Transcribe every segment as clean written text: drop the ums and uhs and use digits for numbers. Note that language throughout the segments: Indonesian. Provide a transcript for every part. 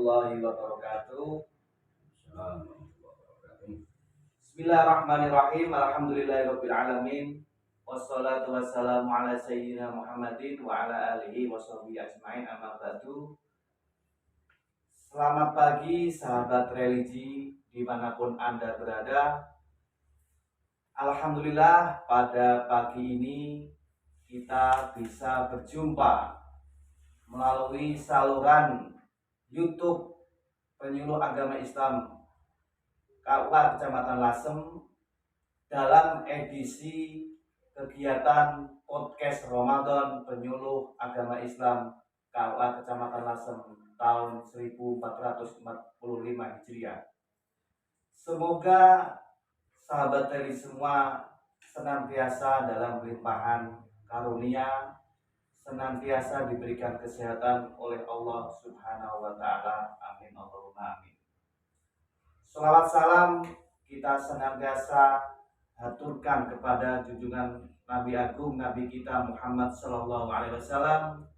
warahmatullahi wabarakatuh. Bismillahirrahmanirrahim. Alhamdulillahirabbil alamin. Wassalatu wassalamu ala sayyidina Muhammadin wa ala alihi washabihi ajmain. Amma ba'du. Selamat pagi sahabat religi dimanapun Anda berada. Alhamdulillah pada pagi ini kita bisa berjumpa melalui saluran YouTube Penyuluh Agama Islam KUA Kecamatan Lasem dalam edisi kegiatan podcast Ramadan Penyuluh Agama Islam KUA Kecamatan Lasem tahun 1445 Hijriah. Semoga sahabat dari semua senantiasa dalam limpahan karunia, senantiasa diberikan kesehatan oleh Allah Subhanahu wa taala. Amin Allahumma amin. Shalawat salam kita senantiasa haturkan kepada junjungan Nabi Agung Nabi kita Muhammad sallallahu alaihi wasallam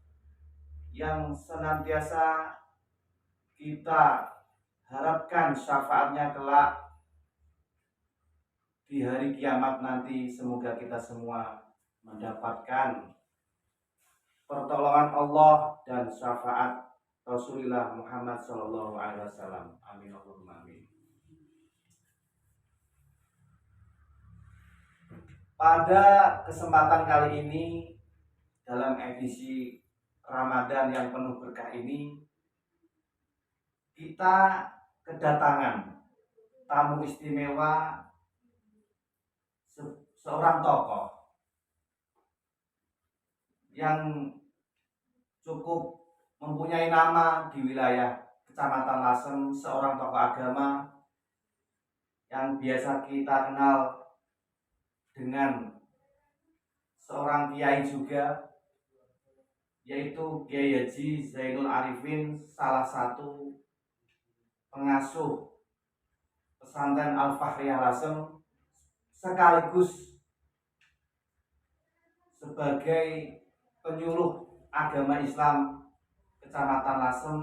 yang senantiasa kita harapkan syafaatnya kelak di hari kiamat nanti. Semoga kita semua mendapatkan pertolongan Allah dan syafaat Rasulullah Muhammad sallallahu alaihi wasallam. Amin Allahumma amin. Pada kesempatan kali ini dalam edisi Ramadan yang penuh berkah ini kita kedatangan tamu istimewa, seorang tokoh yang cukup mempunyai nama di wilayah Kecamatan Lasem, seorang tokoh agama yang biasa kita kenal dengan seorang kiai juga, yaitu Kiai Haji Zainul Arifin, salah satu pengasuh pesantren Al-Fahriyah Lasem sekaligus sebagai penyuluh agama Islam Kecamatan Lasem.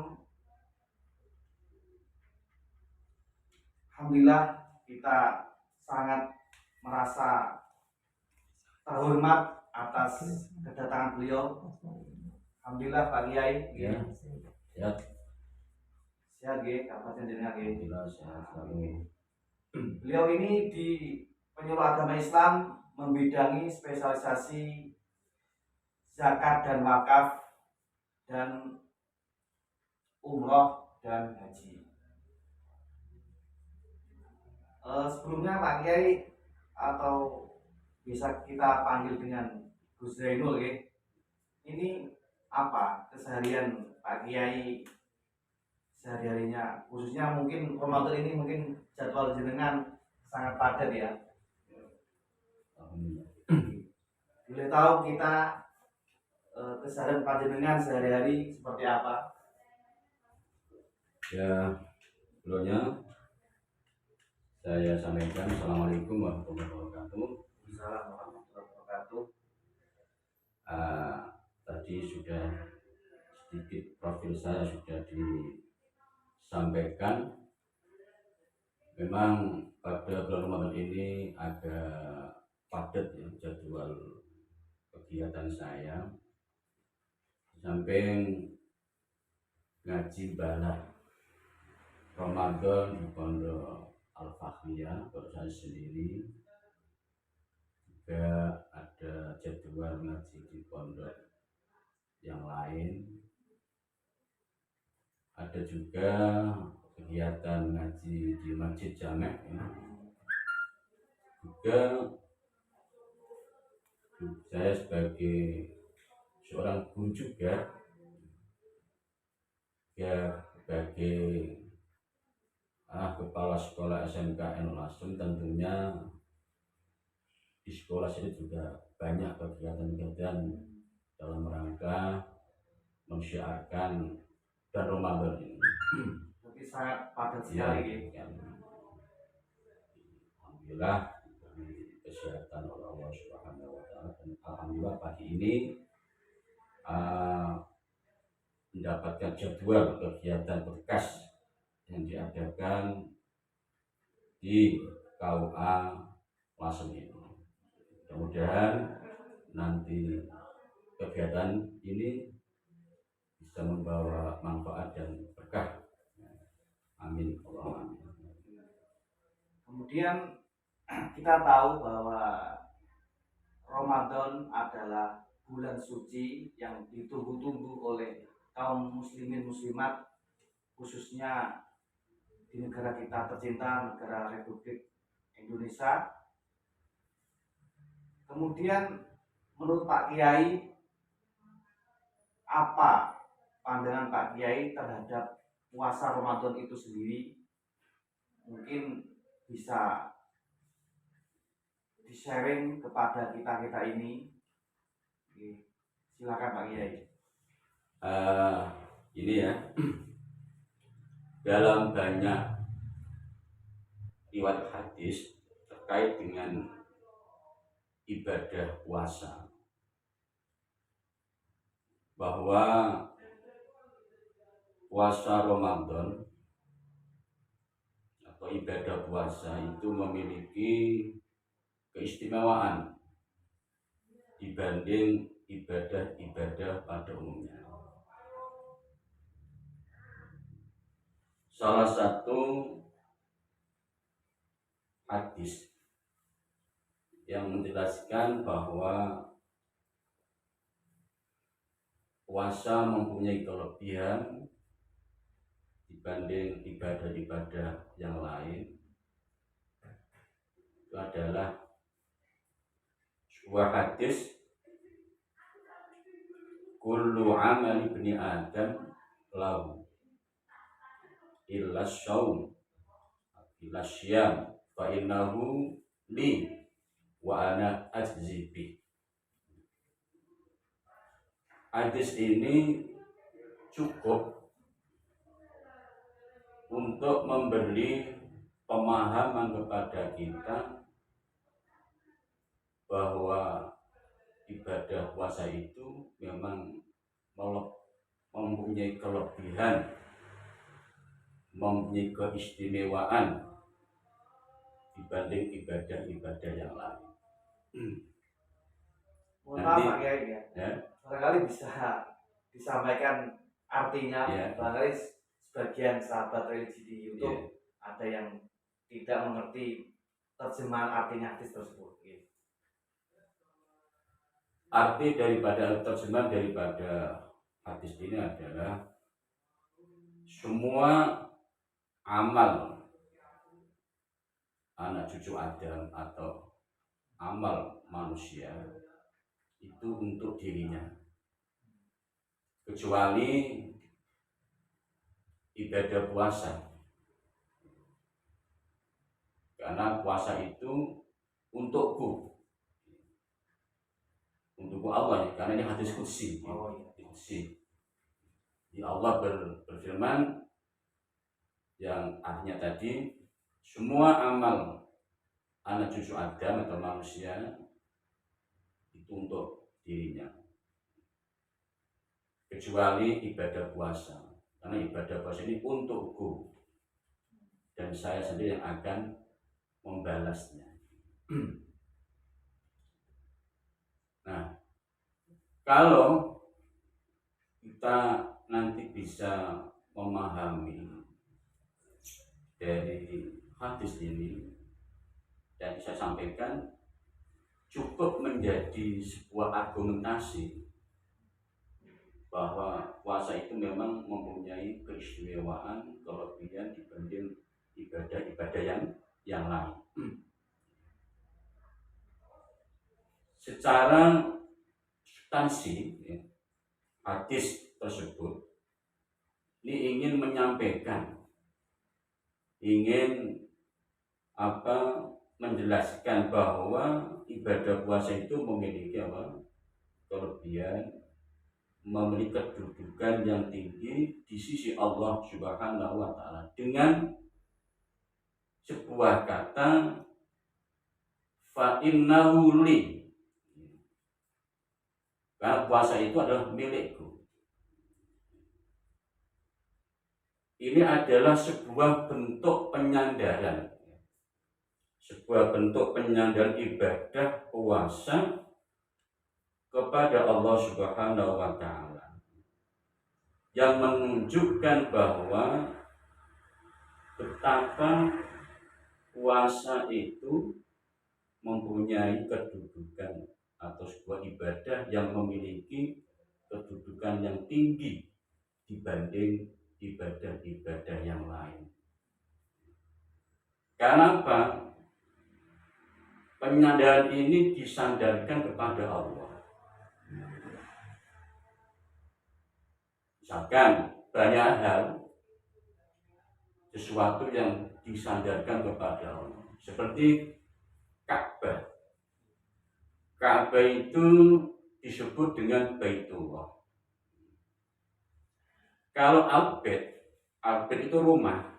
Alhamdulillah kita sangat merasa terhormat atas kedatangan beliau. Alhamdulillah Pak Kiai. Ya. Sehat. Sehat nggih, kapan jenengan nggih? Sehat. Beliau ini di Penyuluh Agama Islam membidangi spesialisasi zakat dan wakaf dan umroh dan haji. Sebelumnya Pak Kiai, atau bisa kita panggil dengan Gus Zainul ya, ini apa keseharian Pak Kiai sehari-harinya, khususnya mungkin Ramadan ini, mungkin jadwal jenengan sangat padat ya. Boleh tahu kita keseharian panjenengan sehari-hari seperti apa? Ya, sebelumnya saya sampaikan Assalamualaikum warahmatullahi wabarakatuh. Assalamualaikum warahmatullahi wabarakatuh. Tadi sudah sedikit profil saya sudah disampaikan. Memang pada bulan Ramadan ini agak padat ya jadwal kegiatan saya. Di samping ngaji balah Ramadan di Pondok Al-Fahriyah untuk saya sendiri, juga ada jadwal ngaji di pondok yang lain, ada juga kegiatan ngaji di Masjid Jamek ya. Juga saya sebagai seorang guru juga ya, sebagai kepala sekolah SMKN Lasem, tentunya di sekolah saya juga banyak kegiatan-kegiatan dalam rangka mensyiarkan dan Ramadan ini. Tapi sangat padat sekali ya. Alhamdulillah diberi kesehatan oleh Allah Subhanahu wa taala, dan alhamdulillah pagi ini mendapatkan jadwal kegiatan berkas yang diadakan di KUA Lasem ini. Mudah-mudahan nanti kegiatan ini bisa membawa manfaat dan berkah. Amin. Allahumma amin. Kemudian kita tahu bahwa Ramadan adalah bulan suci yang ditunggu-tunggu oleh kaum muslimin muslimat, khususnya di negara kita tercinta, negara Republik Indonesia. Kemudian menurut Pak Kiai, apa pandangan Pak Kiai terhadap puasa Ramadan itu sendiri? Mungkin bisa di-sharing kepada kita ini. Oke, silakan Pak Kiai. Ini ya, dalam banyak riwayat hadis terkait dengan ibadah puasa, bahwa puasa Ramadan atau ibadah puasa itu memiliki keistimewaan dibanding ibadah-ibadah pada umumnya. Salah satu hadis yang menjelaskan bahwa puasa mempunyai kelebihan dibanding ibadah-ibadah yang lain itu adalah sebuah hadis, kullu amali ibni adam lahu illa syaum illa syam fa innahu li wa ana ajzi bih. Hadis ini cukup untuk memberi pemahaman kepada kita bahwa ibadah puasa itu memang mempunyai kelebihan, mempunyai keistimewaan dibanding ibadah-ibadah yang lain. Mohon maaf Pak Kiai ya. Barangkali bisa disampaikan artinya, ya. Barangkali sebagian sahabat religi di YouTube ada yang tidak mengerti terjemahan artinya hadis tersebut. Arti terjemahan daripada hadis ini adalah semua amal anak cucu Adam atau amal manusia itu untuk dirinya, kecuali ibadah puasa, karena puasa itu untukku Allah ya, karena ini hadis qudsi. Ya, Allah berfirman yang artinya tadi, semua amal anak cucu Adam atau manusia itu untuk dirinya, kecuali ibadah puasa, karena ibadah puasa ini untukku dan saya sendiri yang akan membalasnya. Nah, kalau kita nanti bisa memahami dari hadis ini dan saya sampaikan, cukup menjadi sebuah argumentasi bahwa puasa itu memang mempunyai keistimewaan, kelebihan dibanding ibadah-ibadah yang lain. Secara substansi ya, hadis tersebut ini ingin menyampaikan, menjelaskan bahwa ibadah puasa itu memiliki kelebihan, memiliki kedudukan yang tinggi di sisi Allah Subhanahu wa Ta'ala, dengan sebuah kata fa innahu li, karena puasa itu adalah milikku. ini adalah sebuah bentuk penyandaran, ibadah puasa kepada Allah Subhanahu wa Ta'ala, yang menunjukkan bahwa betapa puasa itu mempunyai kedudukan atau sebuah ibadah yang memiliki kedudukan yang tinggi dibanding ibadah-ibadah yang lain. Karena apa? Penyandaran ini disandarkan kepada Allah. Misalkan banyak hal, sesuatu yang disandarkan kepada Allah, seperti Ka'bah. Ka'bah itu disebut dengan Baitullah. Kalau Al-Bait itu rumah.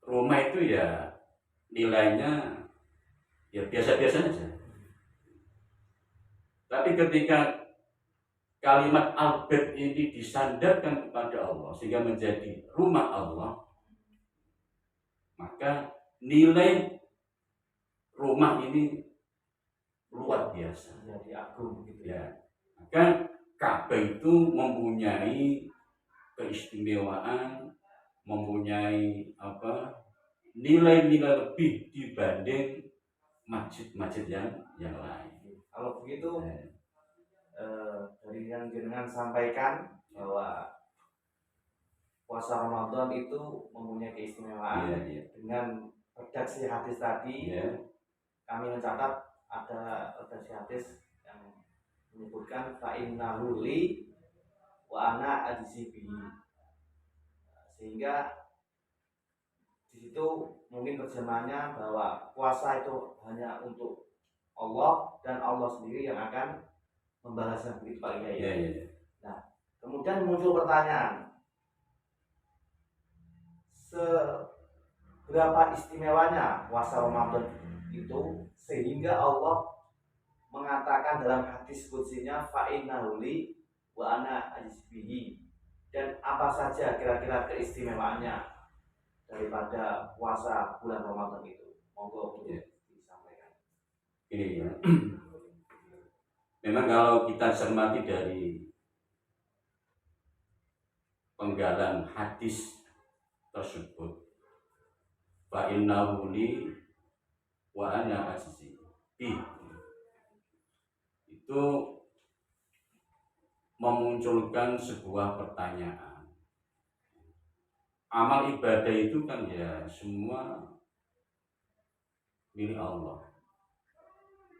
Rumah itu ya nilainya ya biasa-biasa saja. Tapi ketika kalimat Al-Bait ini disandarkan kepada Allah sehingga menjadi rumah Allah, maka nilai rumah ini luar biasa, jadi agung gitu ya. Maka Ka'bah itu mempunyai keistimewaan, mempunyai nilai-nilai lebih dibanding masjid-masjid yang lain. Kalau begitu dari yang jenengan sampaikan bahwa puasa Ramadan itu mempunyai keistimewaan, dengan redaksi hadis tadi, kami mencatat ada redaksi hadis yang menyebutkan fa'innahu li wa ana ajzi bihi, sehingga di situ mungkin terjemahannya bahwa puasa itu hanya untuk Allah dan Allah sendiri yang akan membalasnya, begitu Pak Kiai. Nah, kemudian muncul pertanyaan, seberapa istimewanya puasa Ramadan itu sehingga Allah mengatakan dalam hadis qudsinya fa'innahu li wa ana ajzi bihi, dan apa saja kira-kira keistimewaannya daripada puasa bulan Ramadan itu? Monggo disampaikan. Ini ya. Memang kalau kita cermati dari penggalan hadis tersebut, fa innahu li wa ana ajzi bi, itu memunculkan sebuah pertanyaan. Amal ibadah itu kan ya semua milik Allah,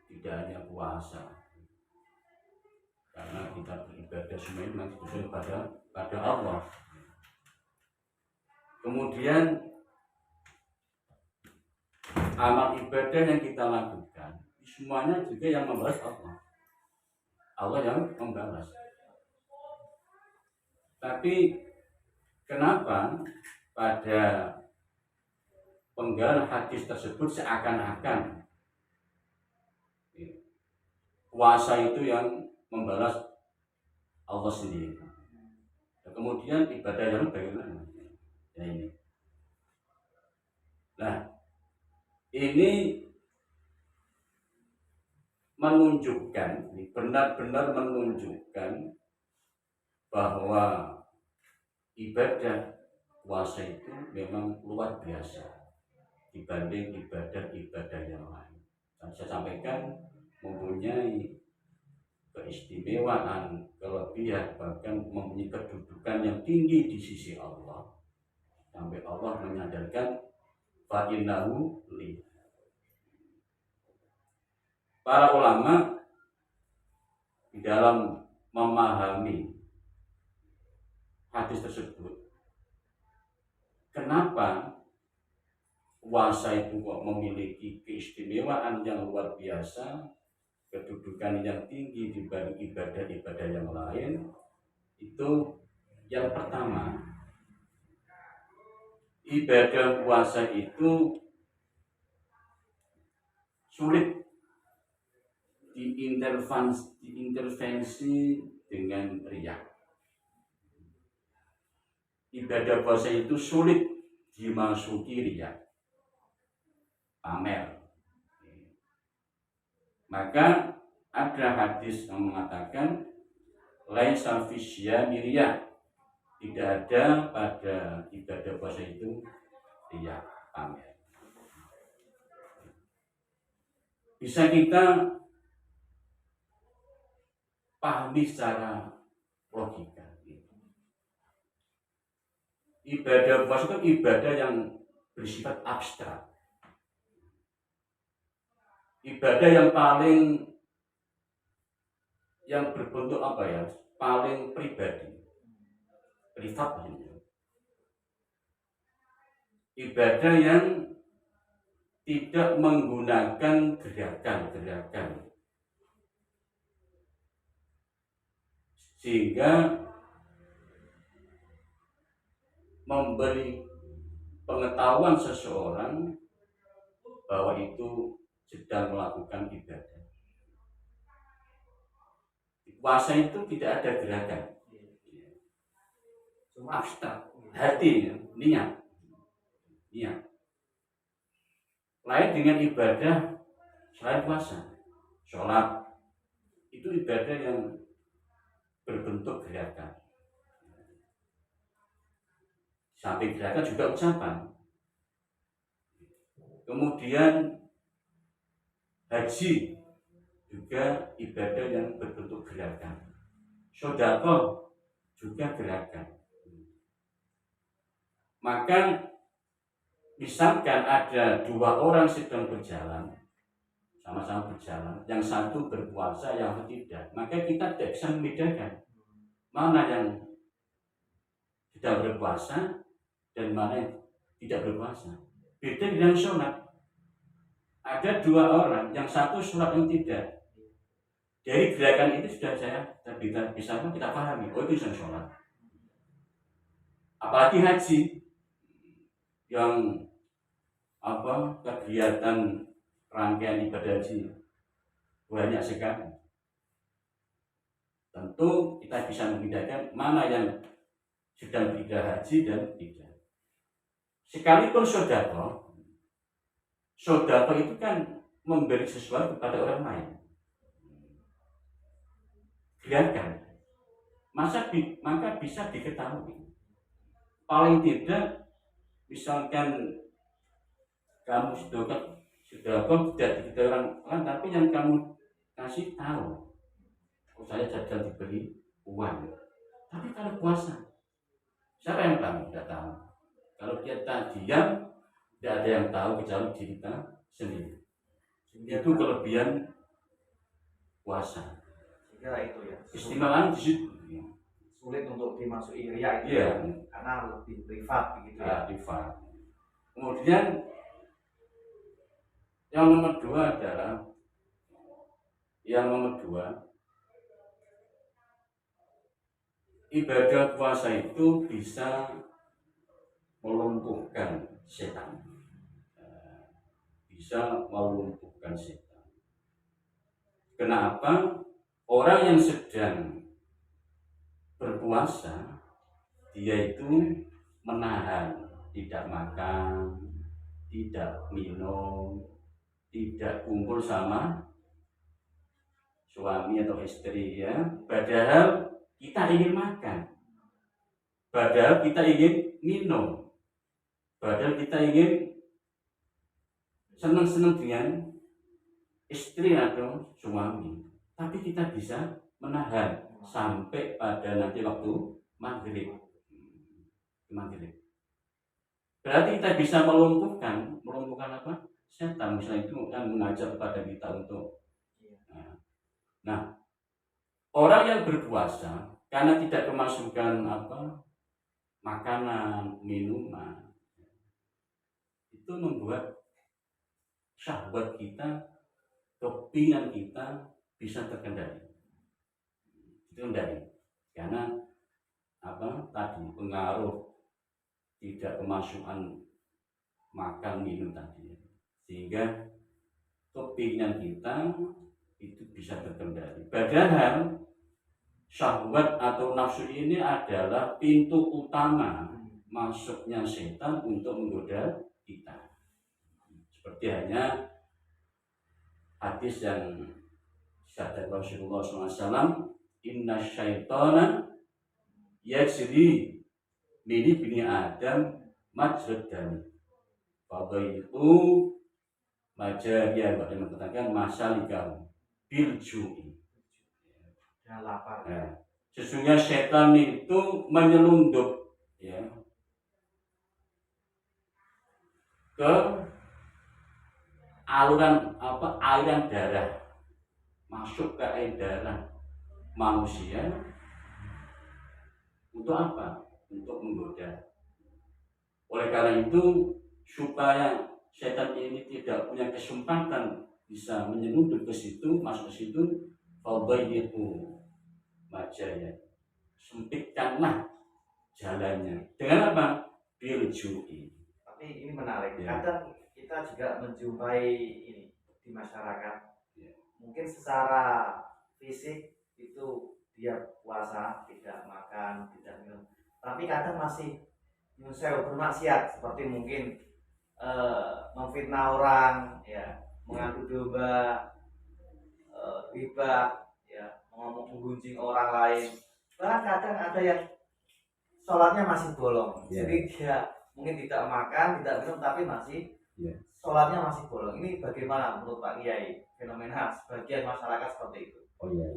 tidak hanya puasa, karena kita beribadah semuanya memang ditujukan pada Allah. Kemudian amal ibadah yang kita lakukan semuanya juga yang membalas Allah yang membalas. Tapi kenapa pada penggalan hadis tersebut seakan-akan puasa itu yang membalas Allah sendiri? Kemudian ibadah yang bagaimana? Ya ini. Nah, ini menunjukkan, benar-benar menunjukkan bahwa ibadah puasa itu memang luar biasa dibanding ibadah-ibadah yang lain. Dan saya sampaikan mempunyai keistimewaan, kelebihan, bahkan mempunyai kedudukan yang tinggi di sisi Allah, sampai Allah menyadarkan fa'innahu li. Para ulama di dalam memahami hadis tersebut, kenapa puasa itu kok memiliki keistimewaan yang luar biasa, kedudukan yang tinggi dibanding ibadah-ibadah yang lain, itu yang pertama, ibadah puasa itu sulit diintervensi dengan riya. ibadah puasa itu sulit dimasuki riya, pamer. Maka ada hadis yang mengatakan laisa fi syiyami riya, tidak ada pada ibadah puasa itu riya, pamer. Bisa kita pahami secara logika. Ibadah puasa itu ibadah yang bersifat abstrak. Ibadah yang berbentuk apa ya? Paling pribadi, privat. Ibadah yang tidak menggunakan gerakan-gerakan, sehingga memberi pengetahuan seseorang bahwa itu sedang melakukan ibadah. Puasa itu tidak ada gerakan, cuma abstrak, hati, niat. Lain dengan ibadah selain puasa, sholat itu ibadah yang berbentuk gerakan. Samping gerakan juga ucapan. Kemudian haji juga ibadah yang berbentuk gerakan. Sedekah juga gerakan. Maka misalkan ada dua orang sedang berjalan, sama-sama berjalan, yang satu berpuasa, yang satu tidak, maka kita tidak bisa membedakan mana yang sedang berpuasa dan mana yang tidak berpuasa. Beda dengan sholat. Ada dua orang, yang satu sholat yang tidak. Dari gerakan itu sudah bisa kita pahami, oh itu sholat. Apalagi haji, yang kegiatan rangkaian ibadah haji banyak sekali. Tentu kita bisa membedakan mana yang sedang beribadah haji dan tidak. Sekalipun sedekah itu kan memberi sesuatu kepada orang lain. Gerakan. Maka bisa diketahui. Paling tidak, misalkan kamu sedekah tidak diketahui orang lain, tapi yang kamu kasih tahu, saya sedang diberi uang. Tapi kalau puasa, siapa yang tahu? Tidak tahu. Kalau kita diam, tidak ada yang tahu kecuali diri kita sendiri. Itu kelebihan puasa. Kira itu ya. Istimewaan di situ. Sulit untuk dimasuki riya itu, ya, karena lebih privat begitu ya. Privat. Kemudian yang nomor dua adalah ibadah puasa itu bisa melumpuhkan setan. Kenapa? Orang yang sedang berpuasa, dia itu menahan, tidak makan, tidak minum, tidak kumpul sama suami atau istri, ya. Padahal kita ingin makan, padahal kita ingin minum, padahal kita ingin senang-senang dengan istri atau suami, tapi kita bisa menahan sampai pada nanti waktu maghrib. Berarti kita bisa melumpuhkan apa? Setan. Misalnya itu kan mengajak kepada kita untuk orang yang berpuasa karena tidak kemasukan makanan, minuman, itu membuat syahwat kita, kepingan kita bisa terkendali. Karena tadi pengaruh tidak kemasukan makan minum tadi, sehingga kepingan kita itu bisa terkendali. Padahal syahwat atau nafsu ini adalah pintu utama masuknya setan untuk menggoda kita. Seperti hanya hadis yang sabda Rasulullah SAW, inna syaitana yajri min ibni Adam majrad dam. Fadaitu majariya, yang mengatakan masalikam bil ju'i. Dan lapar. Nah, sesungguhnya setan itu menyelundup ya ke aliran darah, masuk ke air darah manusia. Untuk apa? Untuk menggoda. Oleh karena itu, supaya setan ini tidak punya kesempatan bisa menyelundup ke situ, masuk ke situ, fadayyiqu majaya, sempitkanlah jalannya. Dengan apa? Bil ju'i. Tapi ini menarik. Ya. Kadang kita juga menjumpai ini di masyarakat. Ya. Mungkin secara fisik itu dia puasa, tidak makan, tidak minum. Tapi kadang masih nyusul bermaksiat, seperti mungkin memfitnah orang, ya, mengadu domba, riba, ya, menggunjing orang lain. Bahkan kadang ada yang sholatnya masih bolong, jadi dia mungkin tidak makan, tidak minum, tapi masih sholatnya masih bolong. Ini bagaimana menurut Pak Kiai fenomena sebagian masyarakat seperti itu? Oh iya.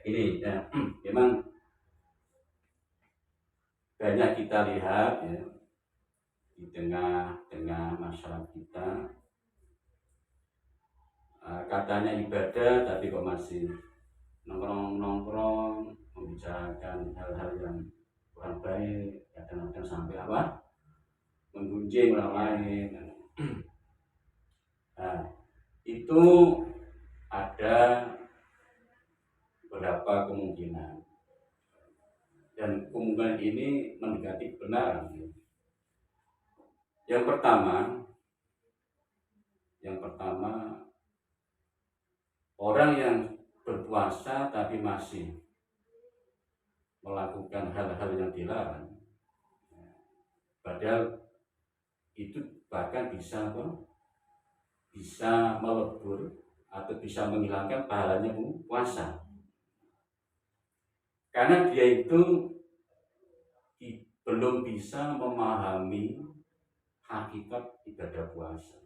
Ini ya, memang banyak kita lihat ya di tengah masyarakat kita, katanya ibadah tapi kok masih nongkrong membicarakan hal-hal yang kurang baik, kadang-kadang sampai menggunjing orang lain. Nah, itu ada beberapa kemungkinan, dan kemungkinan ini mendekati benar. Yang pertama, orang yang berpuasa tapi masih melakukan hal-hal yang dilarang, padahal itu bahkan bisa melebur atau bisa menghilangkan pahalanya puasa, karena dia itu belum bisa memahami hakikat ibadah puasa,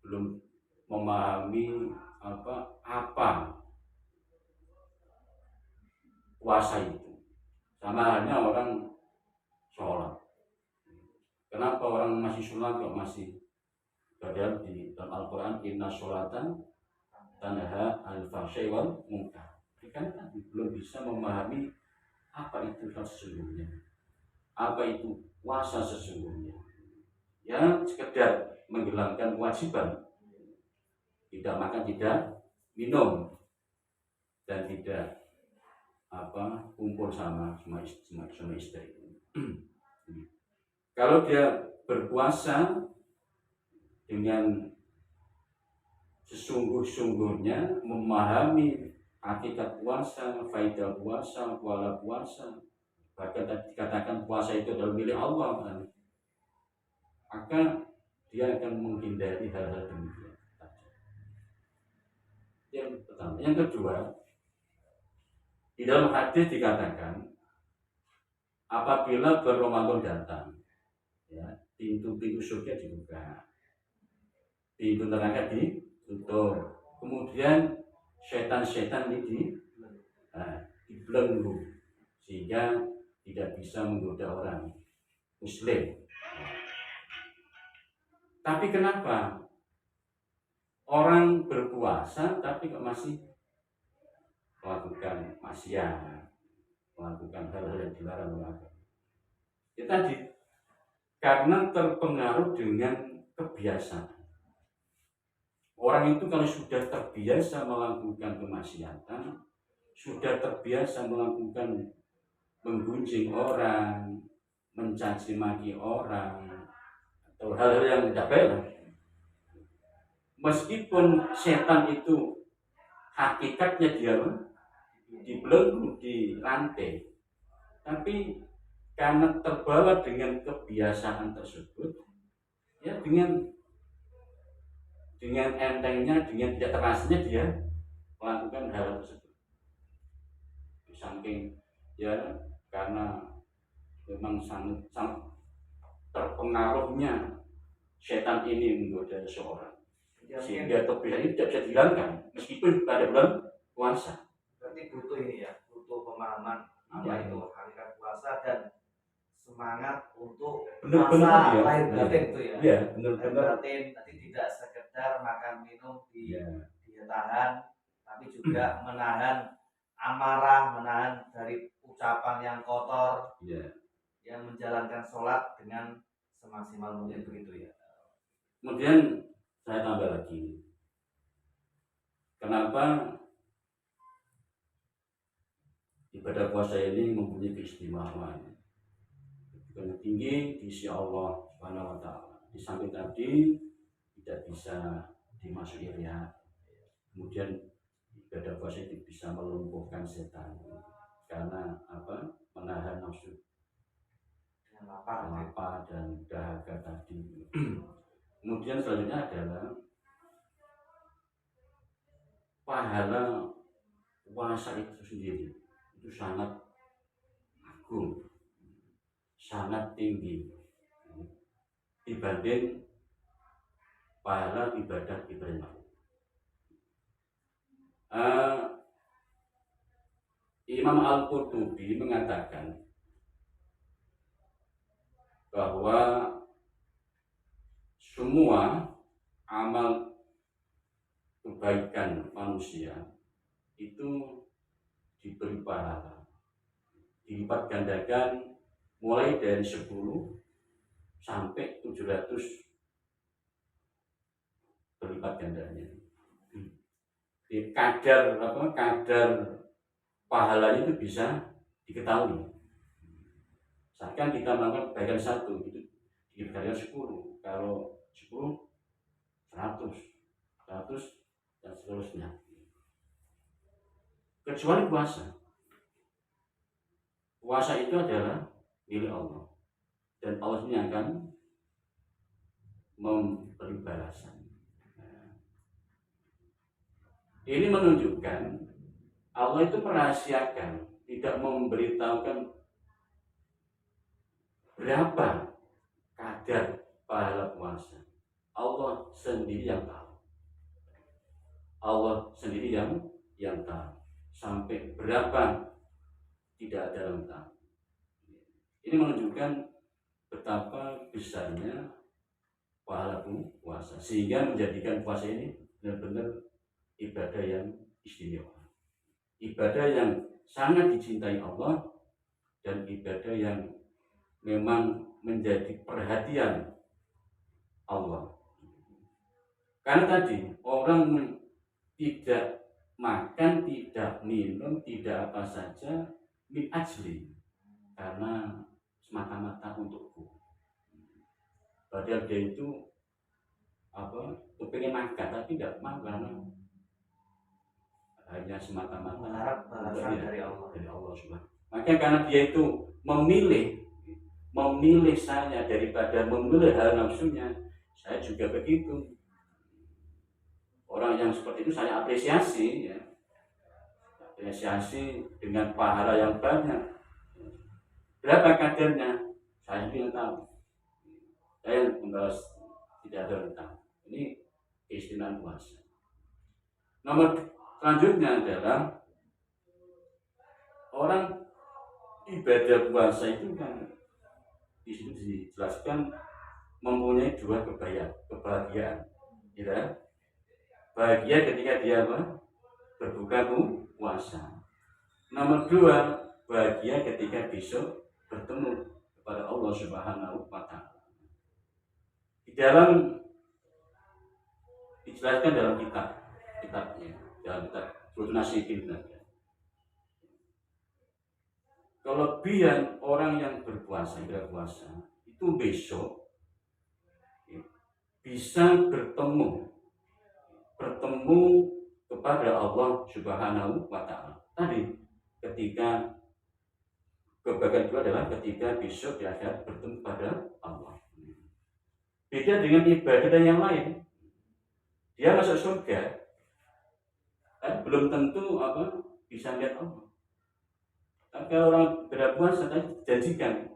belum memahami apa puasa itu. Sama halnya orang sholat. Kenapa orang masih sholat kok masih, padahal di dalam Al-Quran inna sholatan tanha anil fahsya'i wal munkar. Kan belum bisa memahami apa itu sesungguhnya, apa itu puasa sesungguhnya. Ya sekedar menghilangkan kewajiban, tidak makan, tidak minum, dan tidak kumpul sama istri. Kalau dia berpuasa dengan sesungguh-sungguhnya, memahami hakikat puasa, faedah puasa, pahala puasa, bahkan dikatakan puasa itu adalah milik Allah, maka dia akan menghindari hal-hal demikian. Yang pertama. Yang kedua, di dalam hadis dikatakan apabila Ramadan datang, ya, pintu-pintu surga dibuka, pintu neraka ditutup, kemudian setan-setan ini dibelenggu sehingga tidak bisa menggoda orang muslim. Tapi kenapa orang berpuasa tapi kok masih melakukan maksiat, melakukan hal-hal yang dilarang oleh agama? Ya tadi, karena terpengaruh dengan kebiasaan. Orang itu kalau sudah terbiasa melakukan kemaksiatan, sudah terbiasa melakukan menggunjing orang, mencaci maki orang, atau hal-hal yang tidak baik, meskipun setan itu hakikatnya dia dibelenggu di rantai, tapi karena terbawa dengan kebiasaan tersebut, ya dengan entengnya, dengan tidak terasanya dia melakukan hal tersebut. Saking ya karena memang sangat terpengaruhnya setan ini menggoda seseorang, Ya, sehingga kebiasaan ini tidak bisa dihilangkan meskipun pada bulan puasa. berarti butuh ini ya, butuh pemahaman apa Ya. itu hakikat puasa dan semangat untuk Benar-benar puasa ya, lahir batin itu ya. Iya, Lahir benar-benar. batin tadi tidak sekedar makan minum Iya. dia tahan, tapi juga menahan amarah, menahan dari ucapan yang kotor, Iya. yang menjalankan sholat dengan semaksimal mungkin begitu ya. Kemudian saya tambah lagi, kenapa ibadah puasa ini mempunyai keistimewaan yang tinggi di sisi Allah Subhanahu wa taala. Di samping tadi tidak bisa dimasuki riya. Kemudian ibadah puasa itu bisa melumpuhkan setan karena apa? Menahan nafsu Dengan lapar dan dahaga tadi. Kemudian selanjutnya adalah pahala puasa itu sendiri itu sangat agung, sangat tinggi dibanding pahala ibadah lain. Imam Al-Qurtubi mengatakan bahwa semua amal kebaikan manusia itu diberi pahala, dilipat gandakan mulai dari 10 sampai 700 berlipat gandanya. Di kadar pahalanya itu bisa diketahui. Misalkan kita melakukan kebaikan 1 itu diberikan 10, kalau 10 100 dan seterusnya. Kecuali puasa. Puasa itu adalah milik Allah dan Allah ini akan memberi balasan. Ini menunjukkan Allah itu merahasiakan, tidak memberitahukan berapa kadar pahala puasa. Allah sendiri yang tahu. Allah sendiri yang tahu. Sampai berapa tidak ada yang tahu. Ini menunjukkan betapa besarnya pahala puasa, sehingga menjadikan puasa ini benar-benar ibadah yang istimewa, ibadah yang sangat dicintai Allah, dan ibadah yang memang menjadi perhatian Allah. Karena tadi orang tidak makan, tidak minum, tidak apa saja min ajli, karena semata-mata untukku. Padahal dia itu pengen makan tapi tidak makan karena hanya semata-mata mengharap balasan dari Allah Subhanahu. Maka karena dia itu memilih saya daripada memilih hal nafsunya, saya juga begitu. Orang yang seperti itu saya apresiasi, ya. Apresiasi dengan pahala yang banyak. Berapa kadarnya? Saya tidak tahu. Saya membalas tidak ada yang tahu. Ini keistimewaan puasa. Nomor selanjutnya adalah orang ibadah puasa itu kan di situ dijelaskan mempunyai 2 kebahagiaan, ya. Bahagia ketika dia berbuka puasa. Nomor 2, bahagia ketika besok bertemu kepada Allah Subhanahu wa taala. Di dalam dijelaskan dalam kitabnya, dalam kitab Suratul Nasihin. Kelebihan orang yang berpuasa itu besok bisa bertemu kepada Allah Subhanahu wa taala. Tadi ketika kebahagiaan itu adalah ketika besok di akhirat bertemu pada Allah. Beda dengan ibadah yang lain. Dia masuk surga, kan belum tentu bisa lihat Allah. Tapi orang berpuasa kan janjikan,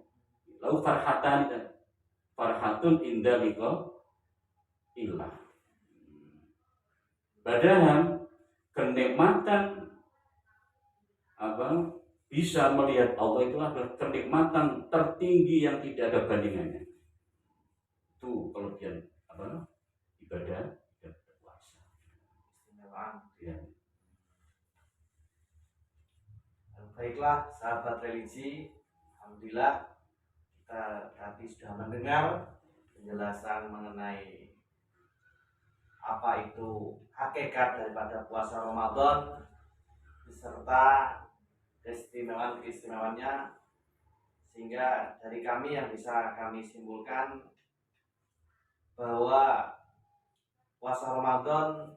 lalu farhatun inda liqa ilah. Padahal kenikmatan bisa melihat Allah itu adalah kenikmatan tertinggi yang tidak ada bandingannya. Itu kelebihan ibadah puasa. Ya. Baiklah sahabat religi, alhamdulillah kita tadi sudah mendengar penjelasan mengenai apa itu hakikat daripada puasa Ramadan beserta keistimewaan-keistimewaannya, sehingga dari kami yang bisa kami simpulkan bahwa puasa Ramadan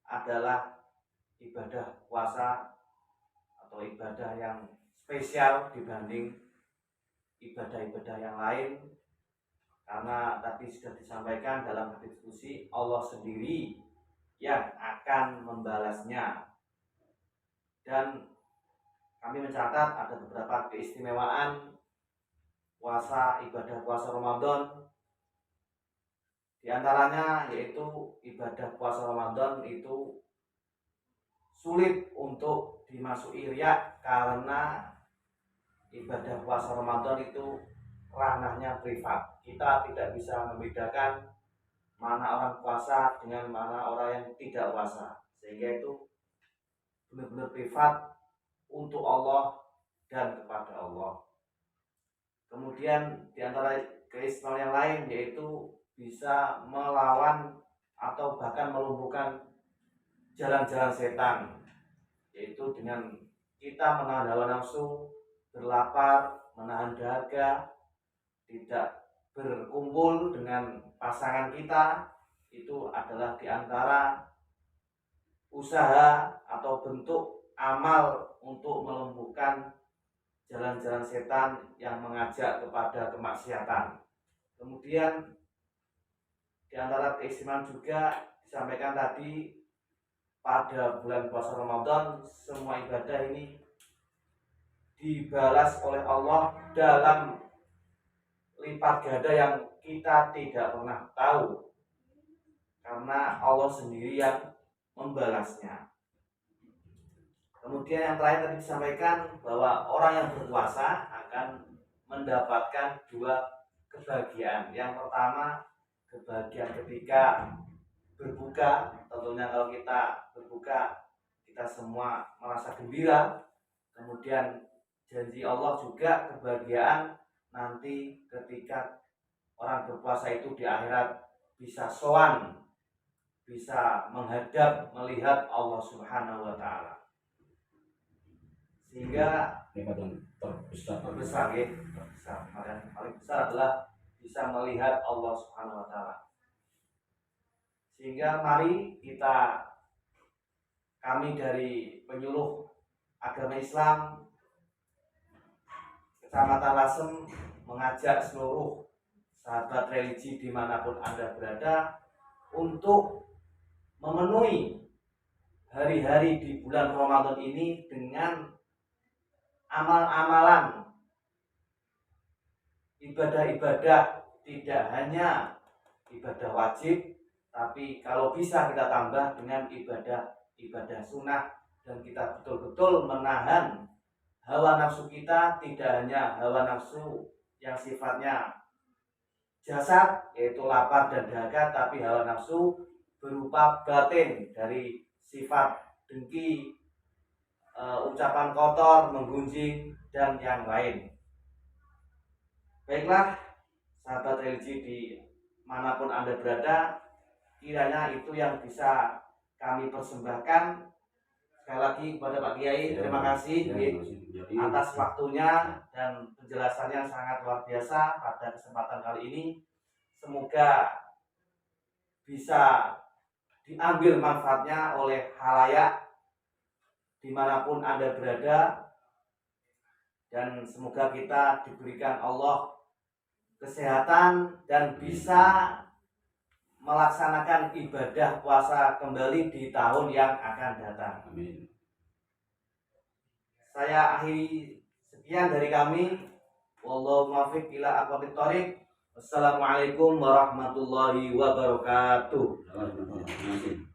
adalah ibadah puasa atau ibadah yang spesial dibanding ibadah-ibadah yang lain, karena tadi sudah disampaikan dalam diskusi Allah sendiri yang akan membalasnya. Dan kami mencatat ada beberapa keistimewaan ibadah puasa Ramadan. Di antaranya yaitu ibadah puasa Ramadan itu sulit untuk dimasuki riya, karena ibadah puasa Ramadan itu ranahnya privat. Kita tidak bisa membedakan mana orang puasa dengan mana orang yang tidak puasa, sehingga itu benar-benar privat untuk Allah dan kepada Allah. Kemudian di antara keistimewaan yang lain yaitu bisa melawan atau bahkan melumpuhkan jalan-jalan setan, yaitu dengan kita menahan hawa nafsu, berlapar, menahan dahaga, tidak berkumpul dengan pasangan kita. Itu adalah di antara usaha atau bentuk amal untuk melumpuhkan jalan-jalan setan yang mengajak kepada kemaksiatan. Kemudian di antara keistimewaan juga disampaikan tadi, pada bulan puasa Ramadan semua ibadah ini dibalas oleh Allah dalam lipat ganda yang kita tidak pernah tahu, karena Allah sendiri yang membalasnya. Kemudian yang terakhir tadi disampaikan bahwa orang yang berpuasa akan mendapatkan dua kebahagiaan. Yang pertama, kebahagiaan ketika berbuka. Tentunya kalau kita berbuka, kita semua merasa gembira. Kemudian janji Allah juga kebahagiaan nanti ketika orang berpuasa itu di akhirat bisa sowan, bisa menghadap melihat Allah Subhanahu wa taala. Sehingga Nikmat terbesar paling besar adalah bisa melihat Allah Subhanahu wa taala. Sehingga mari kami dari penyuluh agama Islam Kecamatan Lasem mengajak seluruh sahabat religi dimanapun Anda berada untuk memenuhi hari-hari di bulan Ramadan ini dengan amal-amalan ibadah-ibadah, tidak hanya ibadah wajib, tapi kalau bisa kita tambah dengan ibadah sunnah, dan kita betul-betul menahan hawa nafsu kita, tidak hanya hawa nafsu yang sifatnya jasad yaitu lapar dan dahaga, tapi hawa nafsu berupa batin dari sifat dengki, ucapan kotor, menggunjing, dan yang lain. Baiklah sahabat religi di manapun Anda berada, kiranya itu yang bisa kami persembahkan. Sekali lagi kepada Pak Kiai, terima kasih atas waktunya dan penjelasannya sangat luar biasa pada kesempatan kali ini. Semoga bisa diambil manfaatnya oleh khalayak dimanapun Anda berada, dan semoga kita diberikan Allah kesehatan dan bisa melaksanakan ibadah puasa kembali di tahun yang akan datang. Amin. Saya akhiri sekian dari kami. Wallahu muwaffiq ila aqwamit thoriq. Wassalamualaikum warahmatullahi wabarakatuh. Terima kasih.